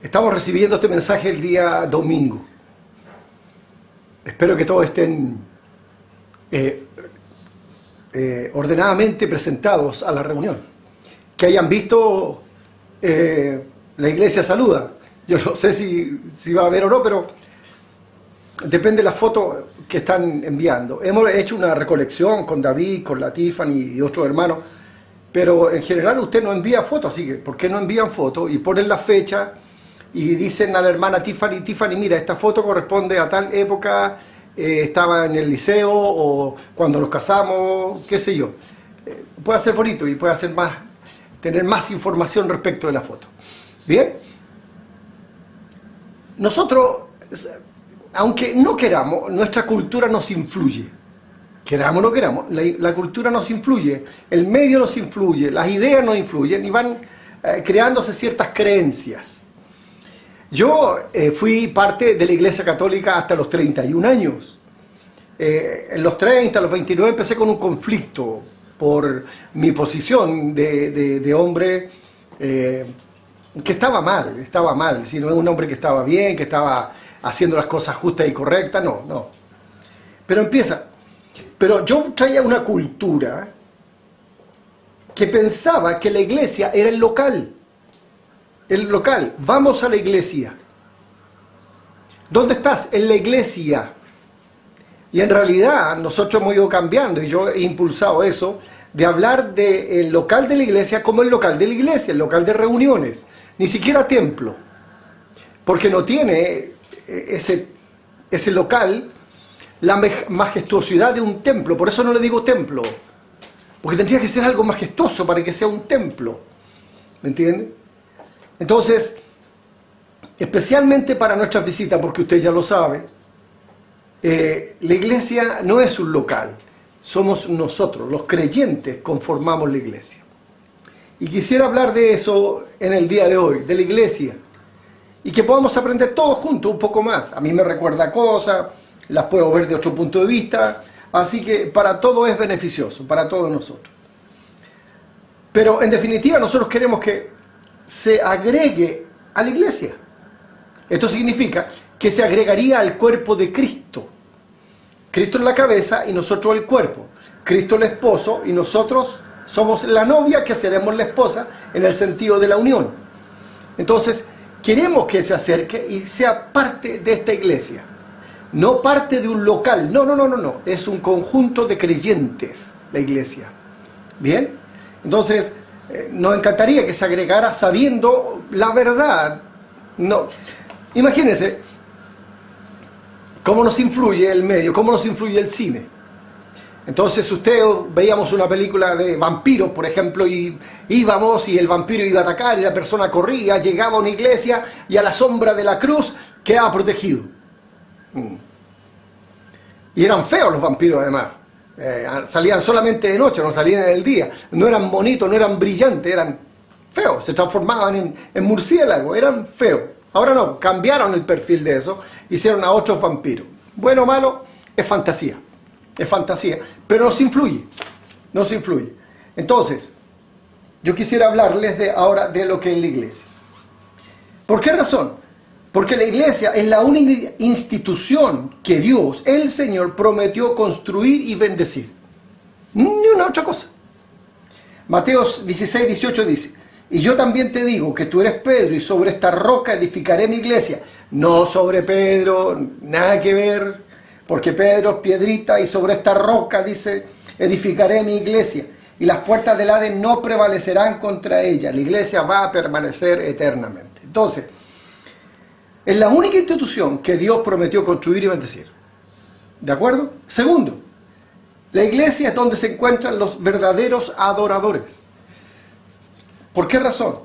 Estamos recibiendo este mensaje el día domingo. Espero que todos estén ordenadamente presentados a la reunión. Que hayan visto la iglesia saluda. Yo no sé si va a haber o no, pero depende de la foto que están enviando. Hemos hecho una recolección con David, con la Tiffany y otros hermanos, pero en general usted no envía fotos, así que ¿por qué no envían fotos? Y ponen la fecha y dicen a la hermana Tiffany, mira, esta foto corresponde a tal época, estaba en el liceo o cuando nos casamos, qué sé yo. Puede ser bonito y puede hacer tener más información respecto de la foto. Bien, nosotros, aunque no queramos, nuestra cultura nos influye. Queramos o no queramos, la cultura nos influye, el medio nos influye, las ideas nos influyen y van creándose ciertas creencias. Yo fui parte de la Iglesia Católica hasta los 31 años. En los 30, a los 29 empecé con un conflicto por mi posición de hombre que estaba mal, si no es un hombre que estaba bien, que estaba haciendo las cosas justas y correctas, no. Pero yo traía una cultura que pensaba que la iglesia era el local. Vamos a la iglesia. ¿Dónde estás? En la iglesia. Y en realidad nosotros hemos ido cambiando y yo he impulsado eso de hablar del local de la iglesia como el local de la iglesia, el local de reuniones. Ni siquiera templo. Porque no tiene ese local la majestuosidad de un templo. Por eso no le digo templo. Porque tendría que ser algo majestuoso para que sea un templo. ¿Me entienden? Entonces, especialmente para nuestras visitas, porque usted ya lo sabe, la iglesia no es un local. Somos nosotros, los creyentes, conformamos la iglesia. Y quisiera hablar de eso en el día de hoy, de la iglesia. Y que podamos aprender todos juntos un poco más. A mí me recuerda cosas, las puedo ver de otro punto de vista, así que para todo es beneficioso, para todos nosotros. Pero en definitiva nosotros queremos que se agregue a la iglesia. Esto significa que se agregaría al cuerpo de Cristo. Cristo es la cabeza y nosotros el cuerpo. Cristo el esposo y nosotros somos la novia que seremos la esposa en el sentido de la unión. Entonces, queremos que se acerque y sea parte de esta iglesia. No parte de un local, no. Es un conjunto de creyentes, la iglesia. ¿Bien? Entonces, nos encantaría que se agregara sabiendo la verdad. No. Imagínense cómo nos influye el medio, cómo nos influye el cine. Entonces, veíamos una película de vampiros, por ejemplo, y íbamos y el vampiro iba a atacar y la persona corría, llegaba a una iglesia y a la sombra de la cruz quedaba protegido. Y eran feos los vampiros además, salían solamente de noche, no salían en el día, no eran bonitos, no eran brillantes, eran feos, se transformaban en murciélagos, eran feos. Ahora no, cambiaron el perfil de eso, hicieron a otros vampiros. Bueno o malo, es fantasía, pero nos influye. Entonces, yo quisiera hablarles ahora de lo que es la iglesia. ¿Por qué razón? Porque la iglesia es la única institución que Dios, el Señor, prometió construir y bendecir. Ni una otra cosa. Mateo 16, 18 dice: y yo también te digo que tú eres Pedro y sobre esta roca edificaré mi iglesia. No sobre Pedro, nada que ver, porque Pedro es piedrita y sobre esta roca, dice, edificaré mi iglesia. Y las puertas del Hades no prevalecerán contra ella. La iglesia va a permanecer eternamente. Entonces, es la única institución que Dios prometió construir y bendecir. ¿De acuerdo? Segundo, la iglesia es donde se encuentran los verdaderos adoradores. ¿Por qué razón?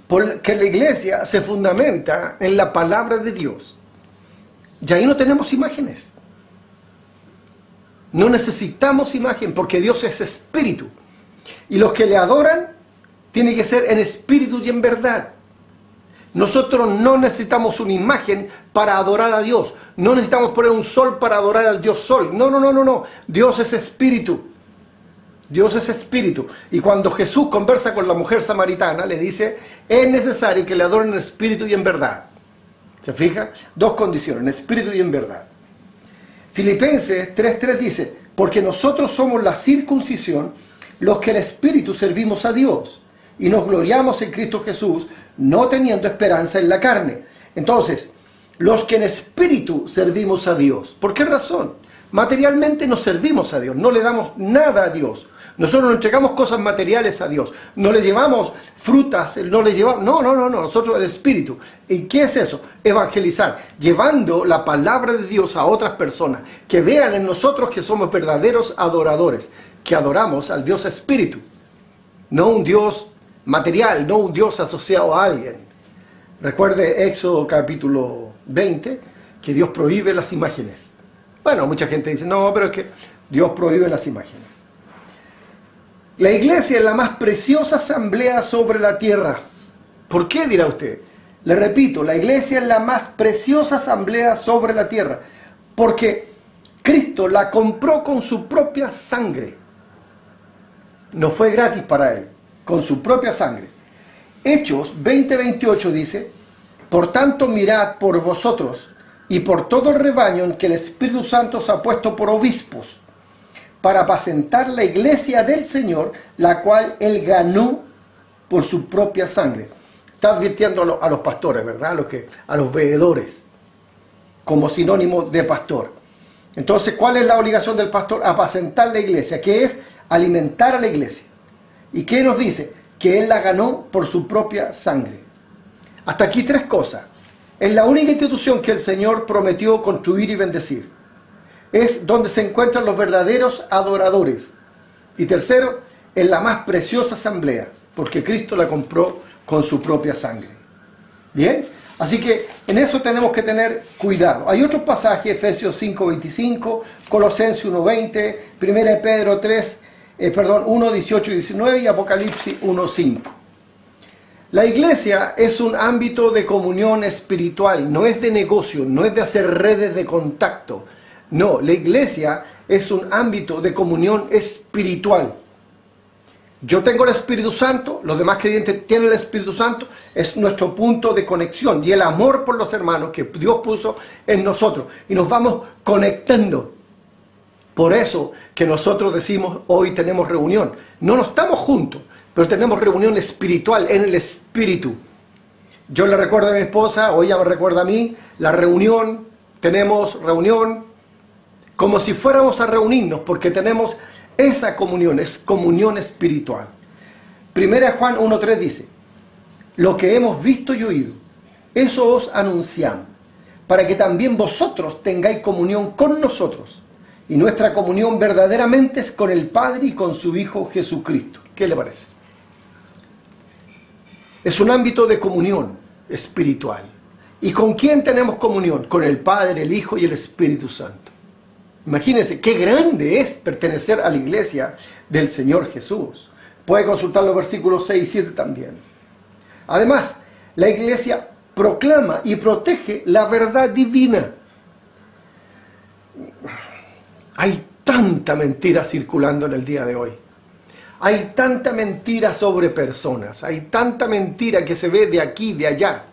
Porque la iglesia se fundamenta en la palabra de Dios. Y ahí no tenemos imágenes. No necesitamos imagen porque Dios es espíritu. Y los que le adoran tienen que ser en espíritu y en verdad. Nosotros no necesitamos una imagen para adorar a Dios. No necesitamos poner un sol para adorar al Dios sol. No. Dios es espíritu. Dios es espíritu. Y cuando Jesús conversa con la mujer samaritana, le dice, es necesario que le adoren en espíritu y en verdad. ¿Se fija? Dos condiciones, en espíritu y en verdad. Filipenses 3:3 dice, porque nosotros somos la circuncisión, los que en espíritu servimos a Dios, y nos gloriamos en Cristo Jesús, no teniendo esperanza en la carne. Entonces, los que en espíritu servimos a Dios. ¿Por qué razón? Materialmente no servimos a Dios, no le damos nada a Dios. Nosotros no entregamos cosas materiales a Dios, no le llevamos frutas, no le llevamos... No, nosotros el espíritu. ¿Y qué es eso? Evangelizar, llevando la palabra de Dios a otras personas, que vean en nosotros que somos verdaderos adoradores, que adoramos al Dios espíritu, no un Dios material, no un Dios asociado a alguien. Recuerde Éxodo capítulo 20, que Dios prohíbe las imágenes. Bueno, mucha gente dice, no, pero es que Dios prohíbe las imágenes. La iglesia es la más preciosa asamblea sobre la tierra. ¿Por qué, dirá usted? Le repito, la iglesia es la más preciosa asamblea sobre la tierra, porque Cristo la compró con su propia sangre. No fue gratis para Él, con su propia sangre. Hechos 20:28 dice, por tanto mirad por vosotros y por todo el rebaño en que el Espíritu Santo os ha puesto por obispos, para apacentar la iglesia del Señor, la cual Él ganó por su propia sangre. Está advirtiendo a los pastores, ¿verdad? A los veedores, como sinónimo de pastor. Entonces, ¿cuál es la obligación del pastor? Apacentar la iglesia, que es alimentar a la iglesia. ¿Y qué nos dice? Que Él la ganó por su propia sangre. Hasta aquí tres cosas. Es la única institución que el Señor prometió construir y bendecir. Es donde se encuentran los verdaderos adoradores. Y tercero, es la más preciosa asamblea, porque Cristo la compró con su propia sangre. ¿Bien? Así que en eso tenemos que tener cuidado. Hay otros pasajes, Efesios 5:25, Colosenses 1:20, 1 Pedro 1:18 y 19 y Apocalipsis 1:5. La iglesia es un ámbito de comunión espiritual, no es de negocio, no es de hacer redes de contacto. No, la iglesia es un ámbito de comunión espiritual. Yo tengo el Espíritu Santo, los demás creyentes tienen el Espíritu Santo, es nuestro punto de conexión y el amor por los hermanos que Dios puso en nosotros. Y nos vamos conectando. Por eso que nosotros decimos, hoy tenemos reunión. No estamos juntos, pero tenemos reunión espiritual en el Espíritu. Yo le recuerdo a mi esposa, o ella me recuerda a mí, la reunión, tenemos reunión, como si fuéramos a reunirnos, porque tenemos esa comunión, es comunión espiritual. 1 Juan 1:3 dice, lo que hemos visto y oído, eso os anunciamos, para que también vosotros tengáis comunión con nosotros. Y nuestra comunión verdaderamente es con el Padre y con su Hijo Jesucristo. ¿Qué le parece? Es un ámbito de comunión espiritual. ¿Y con quién tenemos comunión? Con el Padre, el Hijo y el Espíritu Santo. Imagínense qué grande es pertenecer a la iglesia del Señor Jesús. Puede consultar los versículos 6 y 7 también. Además, la iglesia proclama y protege la verdad divina. Hay tanta mentira circulando en el día de hoy. Hay tanta mentira sobre personas. Hay tanta mentira que se ve de aquí, de allá.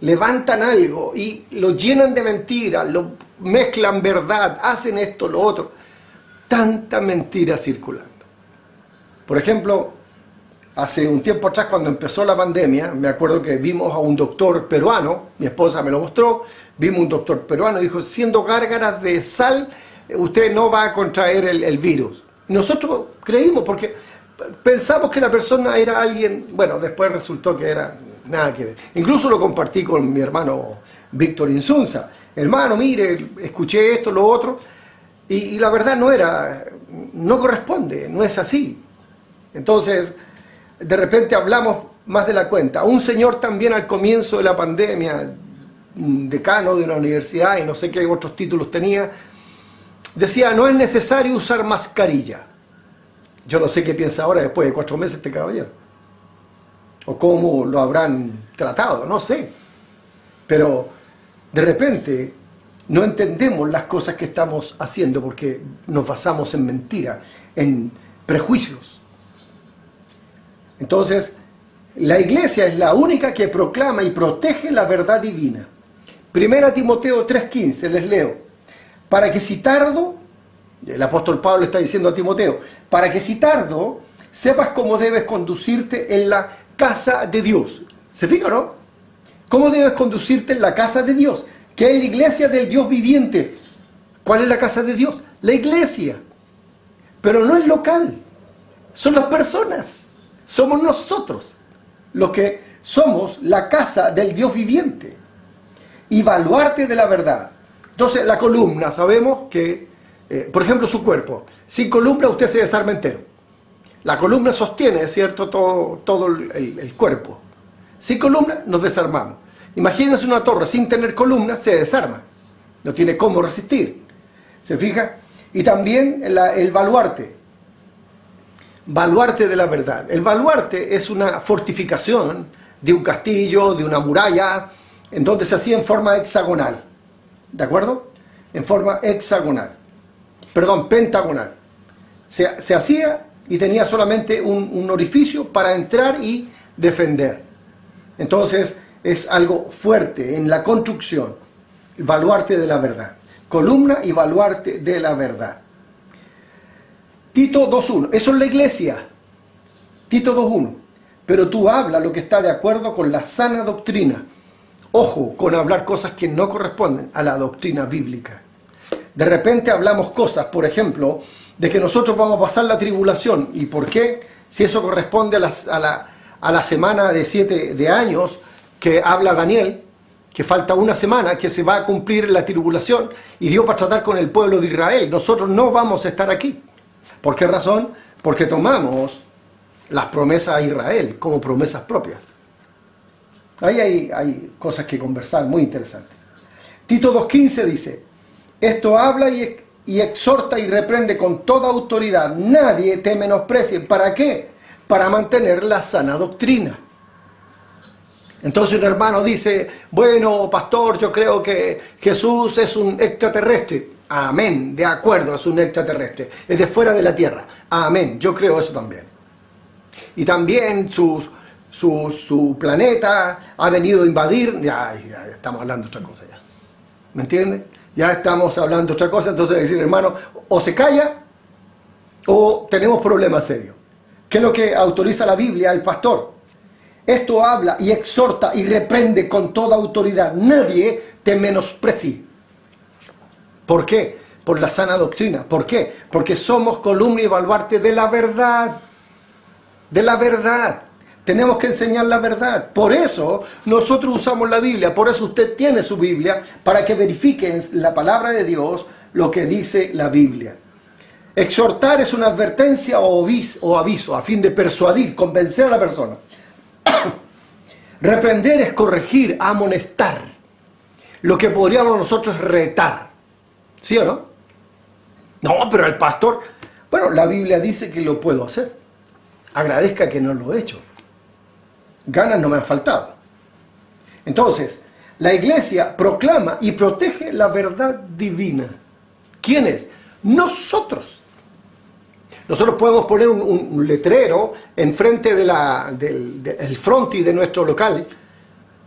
Levantan algo y lo llenan de mentira, lo mezclan verdad, hacen esto, lo otro. Tanta mentira circulando. Por ejemplo, hace un tiempo atrás, cuando empezó la pandemia, me acuerdo que vimos a un doctor peruano, mi esposa me lo mostró, vimos un doctor peruano y dijo, siendo gárgaras de sal, usted no va a contraer el virus. Nosotros creímos porque pensamos que la persona era alguien, bueno, después resultó que era nada que ver. Incluso lo compartí con mi hermano Víctor Insunza. Hermano, mire, escuché esto, lo otro, y la verdad no corresponde, no es así. Entonces, de repente hablamos más de la cuenta. Un señor también al comienzo de la pandemia, un decano de una universidad y no sé qué otros títulos tenía, decía, no es necesario usar mascarilla. Yo no sé qué piensa ahora después de 4 meses este caballero. O cómo lo habrán tratado, no sé. Pero de repente no entendemos las cosas que estamos haciendo porque nos basamos en mentira, en prejuicios. Entonces, la iglesia es la única que proclama y protege la verdad divina. 1 Timoteo 3:15, les leo. Para que si tardo, el apóstol Pablo está diciendo a Timoteo, para que si tardo, sepas cómo debes conducirte en la casa de Dios. ¿Se fijan, no? ¿Cómo debes conducirte en la casa de Dios? Que es la iglesia del Dios viviente. ¿Cuál es la casa de Dios? La iglesia. Pero no es local. Son las personas. Somos nosotros los que somos la casa del Dios viviente. Y baluarte de la verdad. Entonces, la columna, sabemos que, por ejemplo, su cuerpo. Sin columna usted se desarma entero. La columna sostiene, ¿cierto?, todo el cuerpo. Sin columna nos desarmamos. Imagínense una torre sin tener columna, se desarma. No tiene cómo resistir. ¿Se fija? Y también el baluarte. Baluarte de la verdad. El baluarte es una fortificación de un castillo, de una muralla, en donde se hacía en forma hexagonal. ¿De acuerdo? En forma hexagonal. Perdón, pentagonal. Se hacía y tenía solamente un orificio para entrar y defender. Entonces es algo fuerte en la construcción. El baluarte de la verdad. Columna y baluarte de la verdad. Tito 2.1. Eso es la iglesia. Tito 2.1. Pero tú habla lo que está de acuerdo con la sana doctrina. Ojo con hablar cosas que no corresponden a la doctrina bíblica. De repente hablamos cosas, por ejemplo, de que nosotros vamos a pasar la tribulación. ¿Y por qué? Si eso corresponde a la semana de 7 años que habla Daniel, que falta una semana, que se va a cumplir la tribulación, y Dios va a tratar con el pueblo de Israel. Nosotros no vamos a estar aquí. ¿Por qué razón? Porque tomamos las promesas a Israel como promesas propias. Ahí hay cosas que conversar muy interesantes. Tito 2.15 dice, esto habla y exhorta y reprende con toda autoridad. Nadie te menosprecie. ¿Para qué? Para mantener la sana doctrina. Entonces un hermano dice, bueno, pastor, yo creo que Jesús es un extraterrestre. Amén, de acuerdo, es un extraterrestre. Es de fuera de la tierra. Amén, yo creo eso también. Y también su planeta ha venido a invadir. Ya estamos hablando de otra cosa ya. ¿Me entienden? Ya estamos hablando de otra cosa. Entonces decir, hermano, o se calla o tenemos problemas serios. ¿Qué es lo que autoriza la Biblia al pastor? Esto habla y exhorta y reprende con toda autoridad. Nadie te menosprecie. ¿Por qué? Por la sana doctrina. ¿Por qué? Porque somos columna y baluarte de la verdad. De la verdad. Tenemos que enseñar la verdad. Por eso nosotros usamos la Biblia. Por eso usted tiene su Biblia, para que verifiquen la palabra de Dios, lo que dice la Biblia. Exhortar es una advertencia o aviso a fin de persuadir, convencer a la persona. Reprender es corregir, amonestar. Lo que podríamos nosotros retar. ¿Sí o no? No, pero el pastor... Bueno, la Biblia dice que lo puedo hacer. Agradezca que no lo he hecho. Ganas no me han faltado. Entonces, la iglesia proclama y protege la verdad divina. ¿Quién es? Nosotros. Nosotros podemos poner un letrero enfrente del frontis de nuestro local,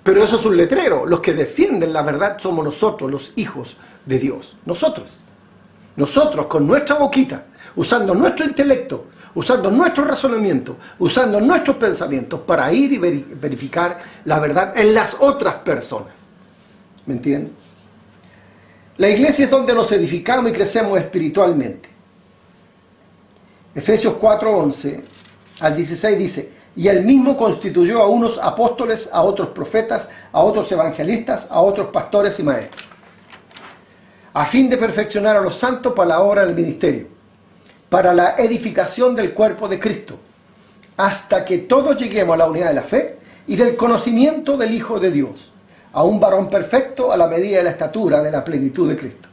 pero eso es un letrero. Los que defienden la verdad somos nosotros, los hijos de Dios. Nosotros. Nosotros con nuestra boquita, usando nuestro intelecto, usando nuestro razonamiento, usando nuestros pensamientos para ir y verificar la verdad en las otras personas. ¿Me entienden? La iglesia es donde nos edificamos y crecemos espiritualmente. Efesios 4:11 al 16 dice, y él mismo constituyó a unos apóstoles, a otros profetas, a otros evangelistas, a otros pastores y maestros, a fin de perfeccionar a los santos para la obra del ministerio, para la edificación del cuerpo de Cristo, hasta que todos lleguemos a la unidad de la fe y del conocimiento del Hijo de Dios, a un varón perfecto a la medida de la estatura de la plenitud de Cristo,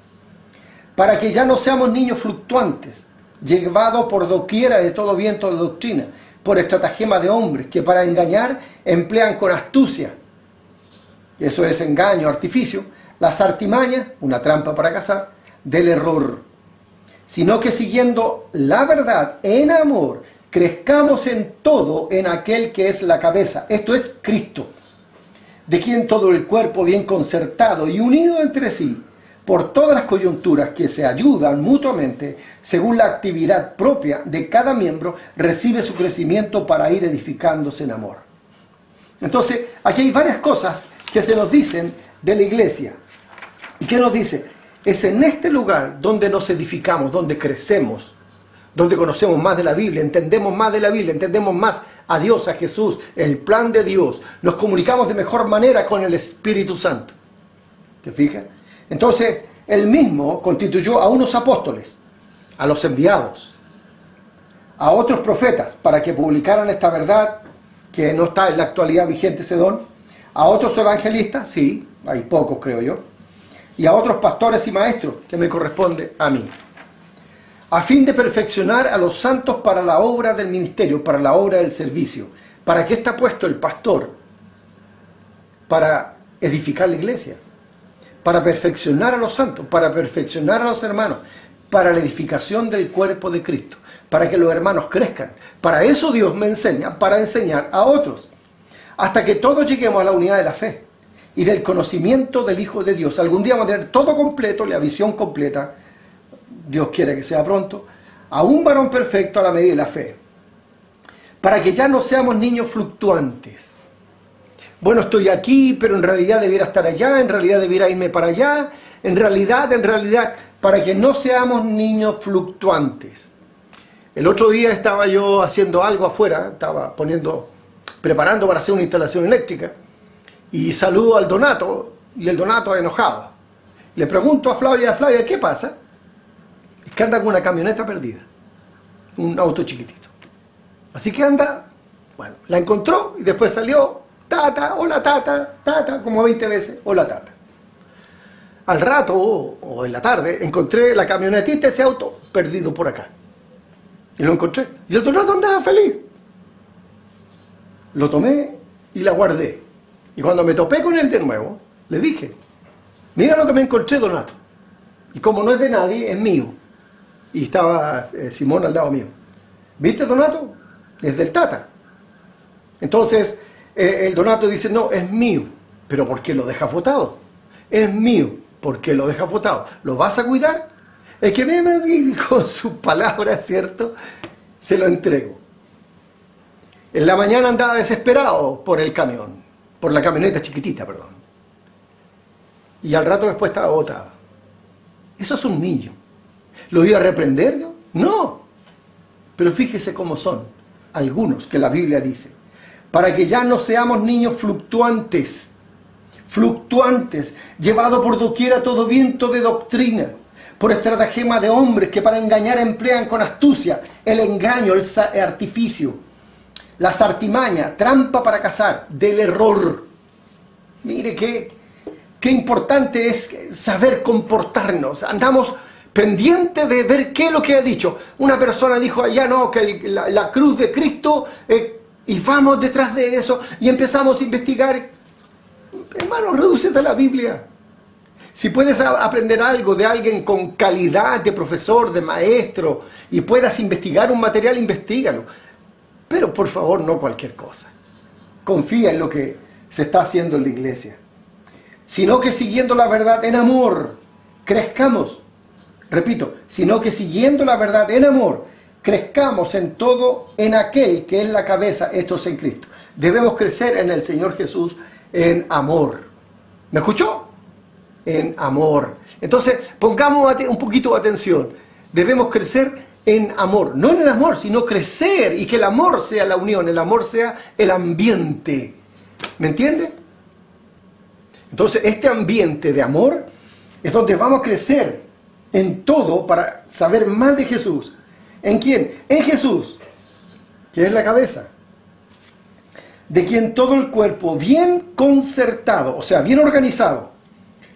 para que ya no seamos niños fluctuantes, llevados por doquiera de todo viento de doctrina, por estratagema de hombres que para engañar emplean con astucia, eso es engaño, artificio, las artimañas, una trampa para cazar, del error, sino que siguiendo la verdad en amor, crezcamos en todo en aquel que es la cabeza, esto es Cristo, de quien todo el cuerpo bien concertado y unido entre sí, por todas las coyunturas que se ayudan mutuamente, según la actividad propia de cada miembro, recibe su crecimiento para ir edificándose en amor. Entonces, aquí hay varias cosas que se nos dicen de la iglesia. ¿Y qué nos dice? Es en este lugar donde nos edificamos, donde crecemos, donde conocemos más de la Biblia, entendemos más de la Biblia, entendemos más a Dios, a Jesús, el plan de Dios. Nos comunicamos de mejor manera con el Espíritu Santo. ¿Te fijas? Entonces, él mismo constituyó a unos apóstoles, a los enviados, a otros profetas, para que publicaran esta verdad, que no está en la actualidad vigente ese don, a otros evangelistas, sí, hay pocos creo yo, y a otros pastores y maestros, que me corresponde a mí, a fin de perfeccionar a los santos para la obra del ministerio, para la obra del servicio. ¿Para qué está puesto el pastor? Para edificar la iglesia, para perfeccionar a los santos, para perfeccionar a los hermanos, para la edificación del cuerpo de Cristo, para que los hermanos crezcan. Para eso Dios me enseña, para enseñar a otros, hasta que todos lleguemos a la unidad de la fe y del conocimiento del Hijo de Dios. Algún día vamos a tener todo completo, la visión completa, Dios quiere que sea pronto, a un varón perfecto a la medida de la fe, para que ya no seamos niños fluctuantes. Bueno, estoy aquí, pero en realidad debiera estar allá, en realidad debiera irme para allá, en realidad, para que no seamos niños fluctuantes. El otro día estaba yo haciendo algo afuera, estaba preparando para hacer una instalación eléctrica, y saludo al Donato, y el Donato enojado. Le pregunto a Flavia, ¿qué pasa? Es que anda con una camioneta perdida, un auto chiquitito. Así que anda, bueno, la encontró y después salió, tata, hola tata, como 20 veces, hola tata. Al rato, o en la tarde, encontré la camionetita, ese auto, perdido por acá. Y lo encontré. Y el Donato andaba feliz. Lo tomé y la guardé. Y cuando me topé con él de nuevo, le dije, mira lo que me encontré, Donato. Y como no es de nadie, es mío. Y estaba Simón al lado mío. ¿Viste, Donato? Es del tata. Entonces, el Donato dice, no, es mío. ¿Pero por qué lo dejas botado? Es mío. ¿Por qué lo dejas botado? ¿Lo vas a cuidar? El que me con sus palabras, ¿cierto? Se lo entrego. En la mañana andaba desesperado por el camión, por la camioneta chiquitita, perdón. Y al rato después estaba botado. Eso es un niño. ¿Lo iba a reprender yo? No. Pero fíjese cómo son algunos que la Biblia dice. Para que ya no seamos niños fluctuantes, llevados por doquiera todo viento de doctrina, por estratagema de hombres que para engañar emplean con astucia el engaño, el artificio, las artimañas, trampa para cazar, del error. Mire qué importante es saber comportarnos. Andamos pendientes de ver qué es lo que ha dicho. Una persona dijo allá, no, que la cruz de Cristo, y vamos detrás de eso y empezamos a investigar. Hermano, redúcete a la Biblia. Si puedes aprender algo de alguien con calidad de profesor, de maestro, y puedas investigar un material, investígalo. Pero por favor, no cualquier cosa. Confía en lo que se está haciendo en la iglesia. Sino que siguiendo la verdad en amor, crezcamos. Repito, sino que siguiendo la verdad en amor, crezcamos en todo en aquel que es la cabeza, esto es en Cristo. Debemos crecer en el Señor Jesús en amor. ¿Me escuchó? En amor. Entonces, pongamos un poquito de atención. Debemos crecer en amor. No en el amor, sino crecer, y que el amor sea la unión, el amor sea el ambiente. ¿Me entiende? Entonces, este ambiente de amor es donde vamos a crecer en todo para saber más de Jesús. ¿En quién? En Jesús, que es la cabeza, de quien todo el cuerpo bien concertado, o sea, bien organizado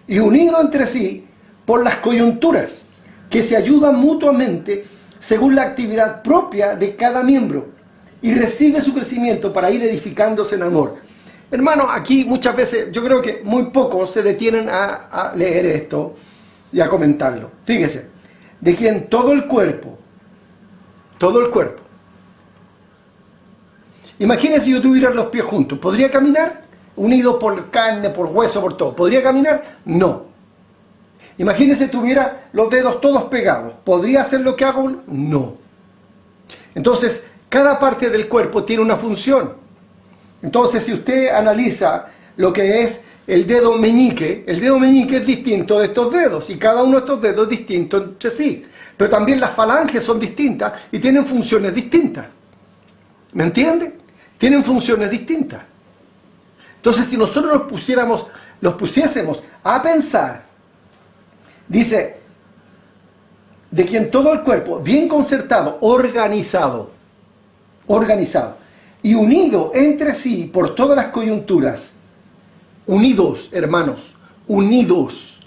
y unido entre sí por las coyunturas que se ayudan mutuamente según la actividad propia de cada miembro y recibe su crecimiento para ir edificándose en amor. Hermano, aquí muchas veces yo creo que muy pocos se detienen a leer esto y a comentarlo. Fíjese, de quien todo el cuerpo, imagínese si yo tuviera los pies juntos, ¿podría caminar? Unido por carne, por hueso, por todo, ¿podría caminar? No. Imagínese si tuviera los dedos todos pegados, ¿podría hacer lo que hago? No. Entonces, cada parte del cuerpo tiene una función. Entonces, si usted analiza lo que es el dedo meñique es distinto de estos dedos, y cada uno de estos dedos es distinto entre sí. Pero también las falanges son distintas y tienen funciones distintas. ¿Me entiende? Tienen funciones distintas. Entonces, si nosotros los pusiésemos a pensar, dice, de quien todo el cuerpo, bien concertado, organizado, y unido entre sí por todas las coyunturas, unidos, hermanos, unidos,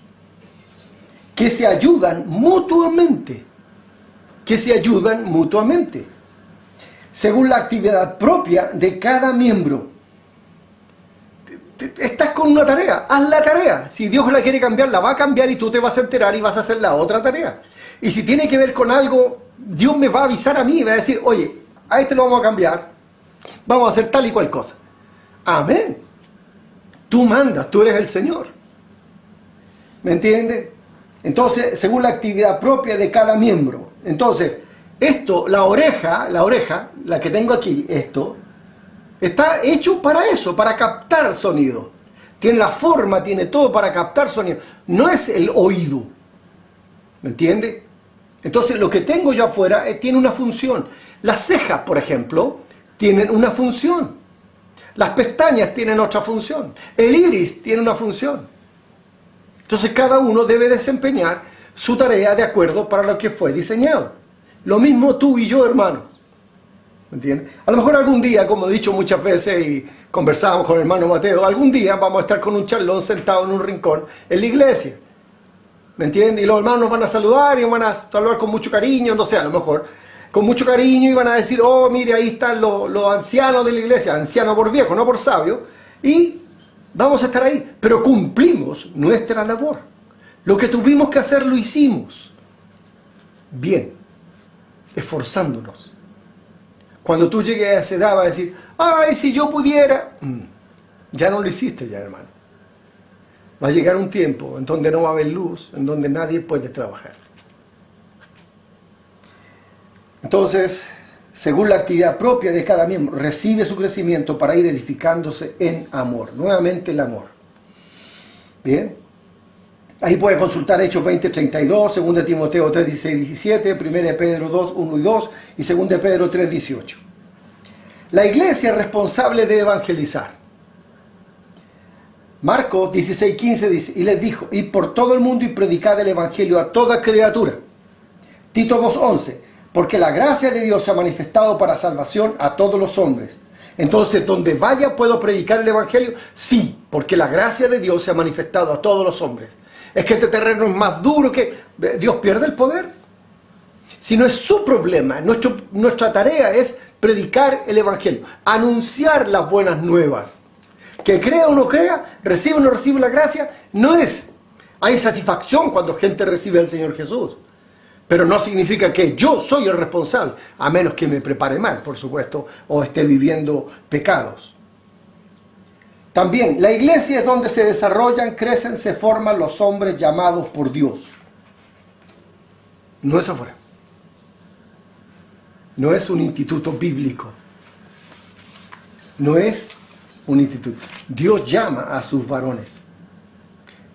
que se ayudan mutuamente, según la actividad propia de cada miembro. Estás con una tarea, haz la tarea. Si Dios la quiere cambiar, la va a cambiar y tú te vas a enterar y vas a hacer la otra tarea. Y si tiene que ver con algo, Dios me va a avisar a mí y va a decir, oye, a este lo vamos a cambiar, vamos a hacer tal y cual cosa. Amén. Tú mandas, tú eres el Señor. ¿Me entiendes? Entonces, según la actividad propia de cada miembro. Entonces, esto, la oreja, la que tengo aquí, esto, está hecho para eso, para captar sonido. Tiene la forma, tiene todo para captar sonido. No es el oído. ¿Me entiende? Entonces, lo que tengo yo afuera tiene una función. Las cejas, por ejemplo, tienen una función. Las pestañas tienen otra función. El iris tiene una función. Entonces, cada uno debe desempeñar su tarea de acuerdo para lo que fue diseñado. Lo mismo tú y yo, hermanos. ¿Me entiendes? A lo mejor algún día, como he dicho muchas veces y conversábamos con el hermano Mateo, algún día vamos a estar con un charlón sentado en un rincón en la iglesia. ¿Me entiendes? Y los hermanos nos van a saludar y van a saludar con mucho cariño, no sé, a lo mejor con mucho cariño, y van a decir, oh, mire, ahí están los ancianos de la iglesia, ancianos por viejo, no por sabio, y vamos a estar ahí. Pero cumplimos nuestra labor. Lo que tuvimos que hacer lo hicimos. Bien, esforzándonos. Cuando tú llegues a esa edad vas a decir, ay, si yo pudiera, ya no lo hiciste ya, hermano. Va a llegar un tiempo en donde no va a haber luz, en donde nadie puede trabajar. Entonces, según la actividad propia de cada miembro, recibe su crecimiento para ir edificándose en amor. Nuevamente el amor. Bien. Ahí puede consultar Hechos 20:32, 2 Timoteo 3:16-17, 1 Pedro 2:1 y 2 y 2 Pedro 3:18. La iglesia es responsable de evangelizar. Marcos 16:15 dice, y les dijo, id por todo el mundo y predicad el evangelio a toda criatura. Tito 2:11, porque la gracia de Dios se ha manifestado para salvación a todos los hombres. Entonces, ¿donde vaya puedo predicar el evangelio? Sí, porque la gracia de Dios se ha manifestado a todos los hombres. Es que este terreno es más duro que... Dios pierde el poder. Si no es su problema, nuestra tarea es predicar el evangelio, anunciar las buenas nuevas. Que crea o no crea, reciba o no reciba la gracia, no es... Hay satisfacción cuando gente recibe al Señor Jesús. Pero no significa que yo soy el responsable, a menos que me prepare mal, por supuesto, o esté viviendo pecados. También, la iglesia es donde se desarrollan, crecen, se forman los hombres llamados por Dios. No es afuera. No es un instituto bíblico. No es un instituto. Dios llama a sus varones.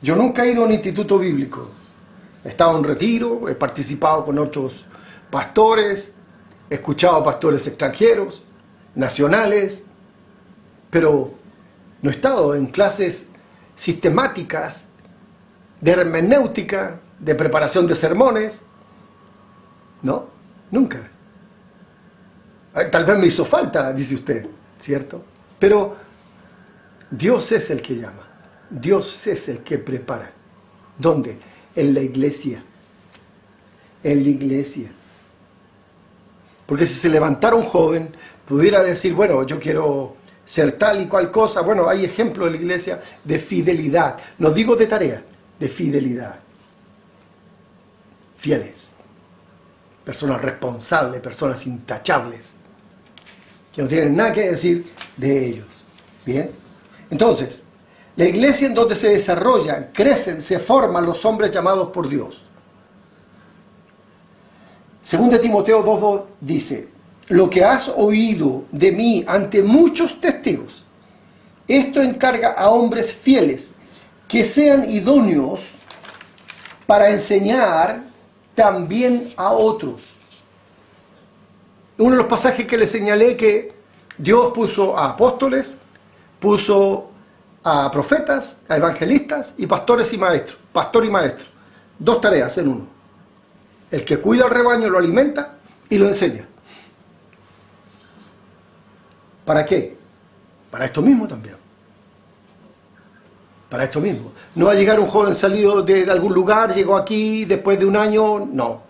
Yo nunca he ido a un instituto bíblico. He estado en retiro, he participado con otros pastores, he escuchado a pastores extranjeros, nacionales, pero no he estado en clases sistemáticas de hermenéutica, de preparación de sermones. No, nunca. Tal vez me hizo falta, dice usted, ¿cierto? Pero Dios es el que llama, Dios es el que prepara. ¿Dónde? En la iglesia. En la iglesia. Porque si se levantara un joven, pudiera decir, bueno, yo quiero ser tal y cual cosa. Bueno, hay ejemplos en la iglesia de fidelidad. No digo de tarea, de fidelidad. Fieles. personas responsables, personas intachables, que no tienen nada que decir de ellos. Bien, entonces, la iglesia en donde se desarrollan, crecen, se forman los hombres llamados por Dios. 2 Timoteo 2:2 dice: lo que has oído de mí ante muchos testigos, esto encarga a hombres fieles que sean idóneos para enseñar también a otros. Uno de los pasajes que les señalé, que Dios puso a apóstoles, puso a profetas, a evangelistas y pastores y maestros. Pastor y maestro. 2 tareas en uno. El que cuida al rebaño lo alimenta y lo enseña. ¿Para qué? Para esto mismo también. Para esto mismo. No va a llegar un joven salido de algún lugar, llegó aquí después de un año. No.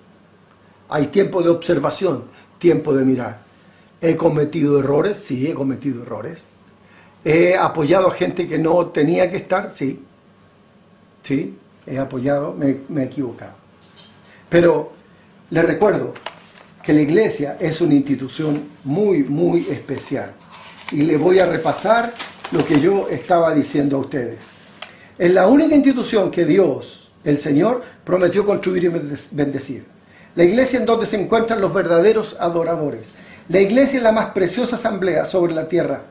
Hay tiempo de observación, tiempo de mirar. ¿He cometido errores? Sí, he cometido errores. ¿He apoyado a gente que no tenía que estar? Sí. Sí, he apoyado, me he equivocado. Pero les recuerdo que la iglesia es una institución muy, muy especial. Y le voy a repasar lo que yo estaba diciendo a ustedes. Es la única institución que Dios, el Señor, prometió construir y bendecir. La iglesia en donde se encuentran los verdaderos adoradores. La iglesia es la más preciosa asamblea sobre la tierra,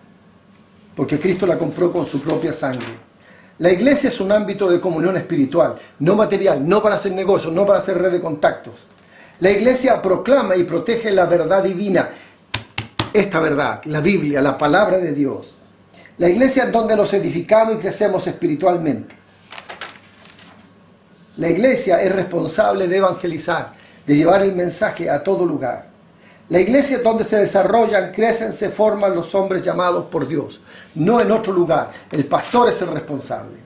porque Cristo la compró con su propia sangre. La iglesia es un ámbito de comunión espiritual, no material, no para hacer negocios, no para hacer red de contactos. La iglesia proclama y protege la verdad divina, esta verdad, la Biblia, la palabra de Dios. La iglesia es donde nos edificamos y crecemos espiritualmente. La iglesia es responsable de evangelizar, de llevar el mensaje a todo lugar. La iglesia es donde se desarrollan, crecen, se forman los hombres llamados por Dios, no en otro lugar. El pastor es el responsable.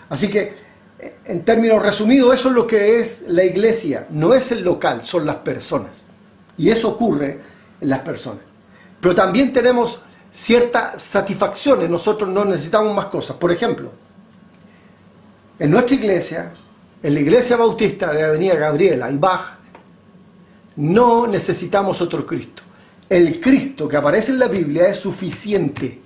Así que, en términos resumidos, eso es lo que es la iglesia. No es el local, son las personas. Y eso ocurre en las personas. Pero también tenemos ciertas satisfacciones. Nosotros no necesitamos más cosas. Por ejemplo, en nuestra iglesia, en la iglesia bautista de Avenida Gabriela y Bach, no necesitamos otro Cristo. El Cristo que aparece en la Biblia es suficiente.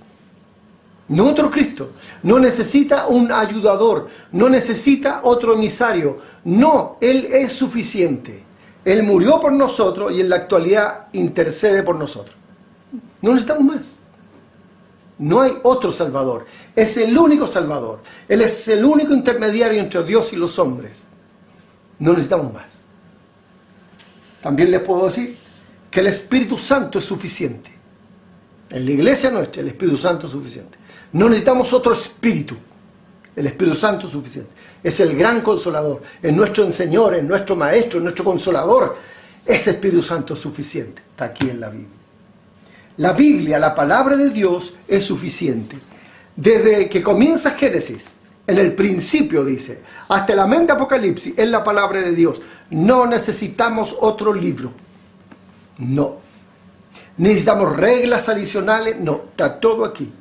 No otro Cristo. No necesita un ayudador. No necesita otro emisario. No, Él es suficiente. Él murió por nosotros y en la actualidad intercede por nosotros. No necesitamos más. No hay otro Salvador. Es el único Salvador. Él es el único intermediario entre Dios y los hombres. No necesitamos más. También les puedo decir que el Espíritu Santo es suficiente. En la iglesia nuestra, el Espíritu Santo es suficiente. No necesitamos otro espíritu. El Espíritu Santo es suficiente. Es el gran consolador. Es nuestro Señor, es nuestro Maestro, es nuestro consolador. Ese Espíritu Santo es suficiente. Está aquí en la Biblia. La Biblia, la palabra de Dios, es suficiente. Desde que comienza Génesis, en el principio dice, hasta la mente Apocalipsis, es la palabra de Dios. No necesitamos otro libro. No. ¿Necesitamos reglas adicionales? No. Está todo aquí.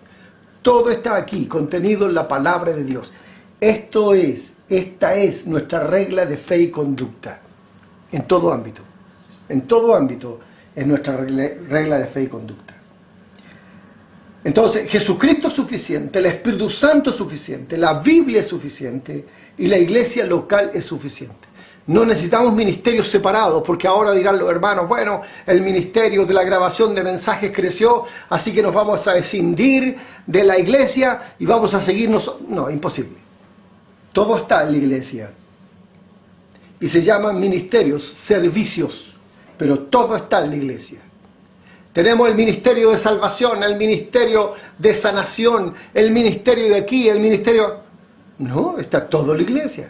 Todo está aquí, contenido en la palabra de Dios. Esta es nuestra regla de fe y conducta. En todo ámbito. En todo ámbito es nuestra regla de fe y conducta. Entonces, Jesucristo es suficiente, el Espíritu Santo es suficiente, la Biblia es suficiente y la iglesia local es suficiente. No necesitamos ministerios separados, porque ahora dirán los hermanos, bueno, el ministerio de la grabación de mensajes creció, así que nos vamos a escindir de la iglesia y vamos a seguirnos. No, imposible. Todo está en la iglesia. Y se llaman ministerios, servicios, pero todo está en la iglesia. Tenemos el ministerio de salvación, el ministerio de sanación, el ministerio de aquí, el ministerio... No, está todo en la iglesia.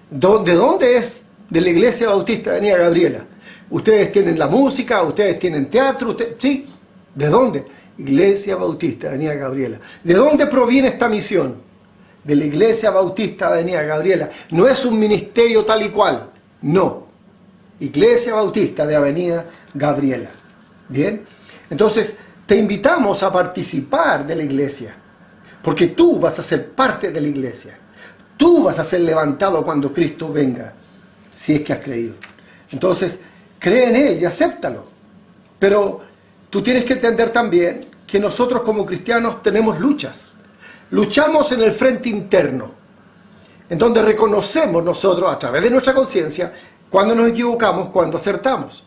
¿De dónde es? De la iglesia bautista de Avenida Gabriela. Ustedes tienen la música, ustedes tienen teatro, ¿sí? ¿De dónde? Iglesia Bautista de Avenida Gabriela. ¿De dónde proviene esta misión? De la Iglesia Bautista de Avenida Gabriela. No es un ministerio tal y cual. No. Iglesia Bautista de Avenida Gabriela. ¿Bien? Entonces, te invitamos a participar de la iglesia. Porque tú vas a ser parte de la iglesia. Tú vas a ser levantado cuando Cristo venga. Si es que has creído. Entonces, cree en Él y acéptalo. Pero tú tienes que entender también que nosotros como cristianos tenemos luchas. Luchamos en el frente interno, en donde reconocemos nosotros a través de nuestra conciencia cuando nos equivocamos, cuando acertamos.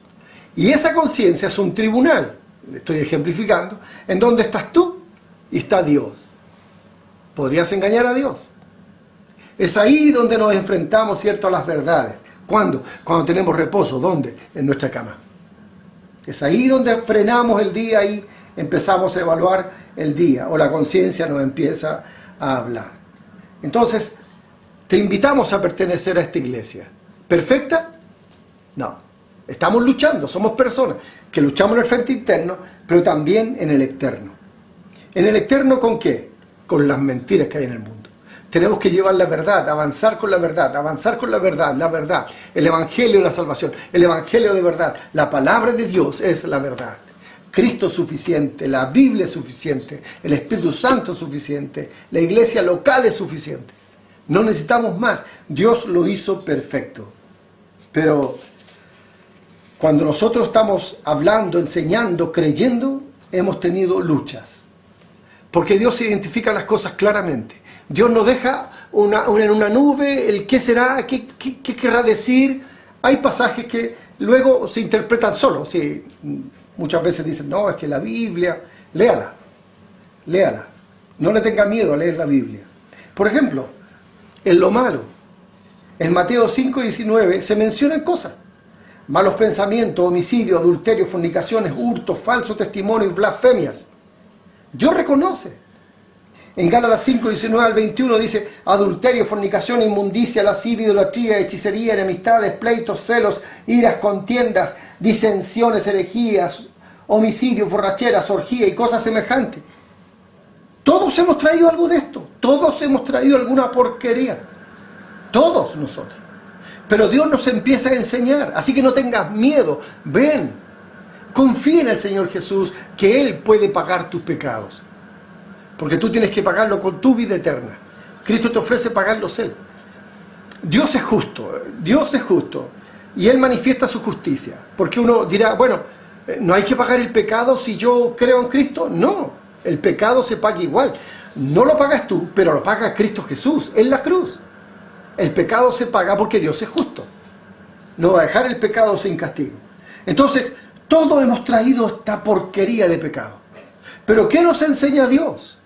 Y esa conciencia es un tribunal, estoy ejemplificando, en donde estás tú y está Dios. ¿Podrías engañar a Dios? Es ahí donde nos enfrentamos, ¿cierto?, a las verdades. ¿Cuándo? Cuando tenemos reposo. ¿Dónde? En nuestra cama. Es ahí donde frenamos el día y empezamos a evaluar el día, o la conciencia nos empieza a hablar. Entonces, te invitamos a pertenecer a esta iglesia. ¿Perfecta? No. Estamos luchando, somos personas que luchamos en el frente interno, pero también en el externo. ¿En el externo con qué? Con las mentiras que hay en el mundo. Tenemos que llevar la verdad, avanzar con la verdad, la verdad, el evangelio de la salvación, el evangelio de verdad. La palabra de Dios es la verdad. Cristo es suficiente, la Biblia es suficiente, el Espíritu Santo es suficiente, la iglesia local es suficiente. No necesitamos más. Dios lo hizo perfecto. Pero cuando nosotros estamos hablando, enseñando, creyendo, hemos tenido luchas. Porque Dios identifica las cosas claramente. Dios nos deja en una nube el qué será, qué querrá decir. Hay pasajes que luego se interpretan solos. Sí, muchas veces dicen, no, es que la Biblia, léala. No le tenga miedo a leer la Biblia. Por ejemplo, en lo malo, en Mateo 5:19 se mencionan cosas. Malos pensamientos, homicidios, adulterios, fornicaciones, hurtos, falsos testimonios, blasfemias. Dios reconoce. En Gálatas 5:19 al 21 dice: adulterio, fornicación, inmundicia, lascivia, idolatría, hechicería, enemistades, pleitos, celos, iras, contiendas, disensiones, herejías, homicidios, borracheras, orgía y cosas semejantes. Todos hemos traído algo de esto. Todos hemos traído alguna porquería. Todos nosotros. Pero Dios nos empieza a enseñar. Así que no tengas miedo. Ven. Confía en el Señor Jesús, que Él puede pagar tus pecados. Porque tú tienes que pagarlo con tu vida eterna. Cristo te ofrece pagarlos Él. Dios es justo. Dios es justo. Y Él manifiesta su justicia. Porque uno dirá, bueno, ¿no hay que pagar el pecado si yo creo en Cristo? No. El pecado se paga igual. No lo pagas tú, pero lo paga Cristo Jesús en la cruz. El pecado se paga porque Dios es justo. No va a dejar el pecado sin castigo. Entonces, todos hemos traído esta porquería de pecado. Pero ¿qué nos enseña Dios?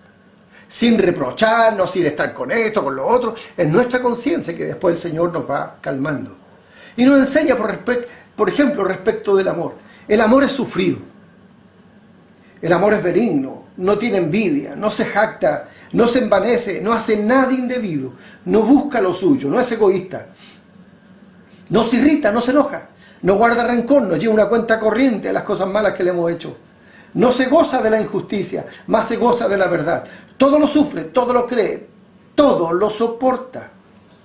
Sin reprocharnos, sin estar con esto, con lo otro, en nuestra conciencia, que después el Señor nos va calmando. Y nos enseña, por ejemplo, respecto del amor. El amor es sufrido. El amor es benigno, no tiene envidia, no se jacta, no se envanece, no hace nada indebido, no busca lo suyo, no es egoísta, no se irrita, no se enoja, no guarda rencor, no lleva una cuenta corriente de las cosas malas que le hemos hecho. No se goza de la injusticia, más se goza de la verdad. Todo lo sufre, todo lo cree, todo lo soporta,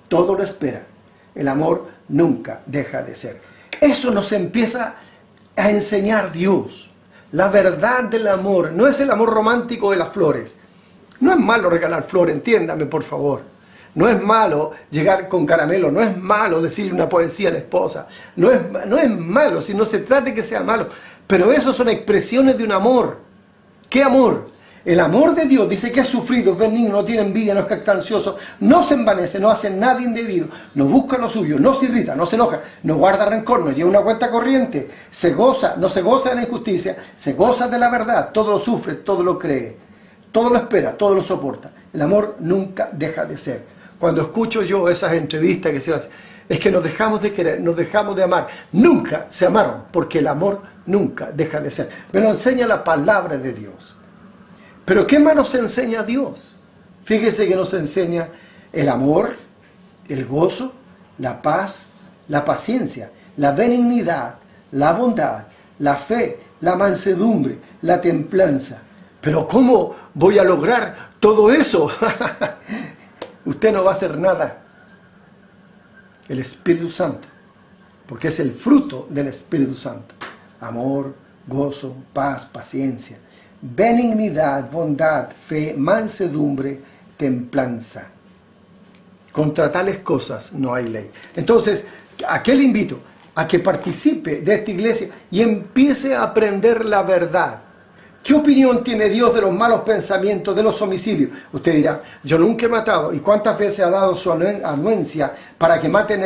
todo lo espera. El amor nunca deja de ser. Eso nos empieza a enseñar Dios. La verdad del amor no es el amor romántico de las flores. No es malo regalar flores, entiéndame por favor. No es malo llegar con caramelo, no es malo decirle una poesía a la esposa. No es malo, si no se trata de que sea malo. Pero eso son expresiones de un amor. ¿Qué amor? El amor de Dios dice que es sufrido, es benigno, no tiene envidia, no es jactancioso, no se envanece, no hace nada indebido, no busca lo suyo, no se irrita, no se enoja, no guarda rencor, no lleva una cuenta corriente, no se goza de la injusticia, se goza de la verdad, todo lo sufre, todo lo cree, todo lo espera, todo lo soporta. El amor nunca deja de ser. Cuando escucho yo esas entrevistas que se hacen, es que nos dejamos de querer, nos dejamos de amar. Nunca se amaron, porque el amor nunca deja de ser. Me lo enseña la palabra de Dios. Pero ¿qué más nos enseña Dios? Fíjese que nos enseña el amor, el gozo, la paz, la paciencia, la benignidad, la bondad, la fe, la mansedumbre, la templanza. Pero ¿cómo voy a lograr todo eso? Usted no va a hacer nada. El Espíritu Santo, porque es el fruto del Espíritu Santo. Amor, gozo, paz, paciencia, benignidad, bondad, fe, mansedumbre, templanza. Contra tales cosas no hay ley. Entonces, ¿a qué le invito? a que participe de esta iglesia y empiece a aprender la verdad. ¿Qué opinión tiene Dios de los malos pensamientos, de los homicidios? Usted dirá, yo nunca he matado. ¿Y cuántas veces ha dado su anuencia para que maten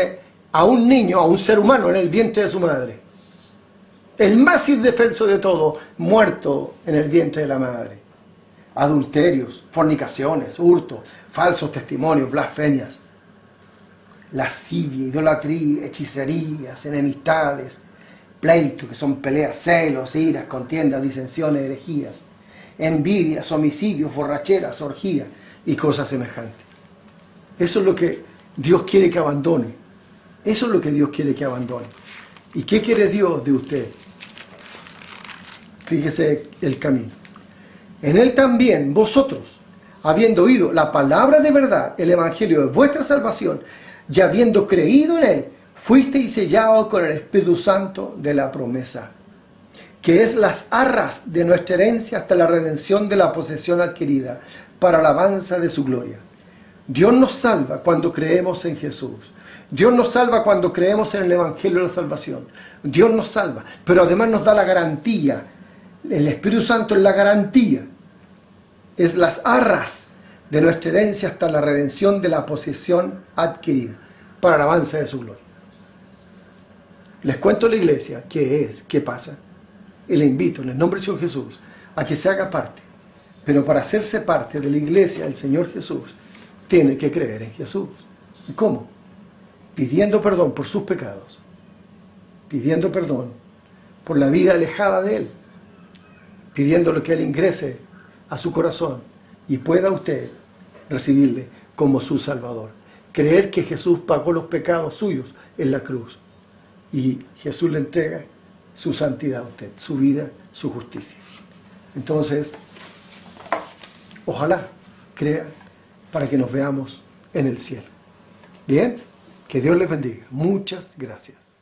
a un niño, a un ser humano en el vientre de su madre? El más indefenso de todo, muerto en el vientre de la madre. Adulterios, fornicaciones, hurtos, falsos testimonios, blasfemias, lascivia, idolatría, hechicerías, enemistades, pleitos, que son peleas, celos, iras, contiendas, disensiones, herejías, envidias, homicidios, borracheras, orgías y cosas semejantes. Eso es lo que Dios quiere que abandone. Eso es lo que Dios quiere que abandone. ¿Y qué quiere Dios de usted? Fíjese el camino. En Él también vosotros, habiendo oído la palabra de verdad, el evangelio de vuestra salvación, y habiendo creído en Él, fuisteis sellados con el Espíritu Santo de la promesa, que es las arras de nuestra herencia hasta la redención de la posesión adquirida, para alabanza de su gloria. Dios nos salva cuando creemos en Jesús. Dios nos salva cuando creemos en el Evangelio de la salvación. Dios nos salva, pero además nos da la garantía. El Espíritu Santo es la garantía. Es las arras de nuestra herencia hasta la redención de la posesión adquirida, para alabanza de su gloria. Les cuento a la iglesia qué es, qué pasa, y le invito en el nombre del Señor Jesús a que se haga parte. Pero para hacerse parte de la iglesia del Señor Jesús, tiene que creer en Jesús. ¿Y cómo? Pidiendo perdón por sus pecados, pidiendo perdón por la vida alejada de Él, pidiéndole que Él ingrese a su corazón y pueda usted recibirle como su Salvador. Creer que Jesús pagó los pecados suyos en la cruz y Jesús le entrega su santidad a usted, su vida, su justicia. Entonces, ojalá crea para que nos veamos en el cielo. Bien, que Dios les bendiga. Muchas gracias.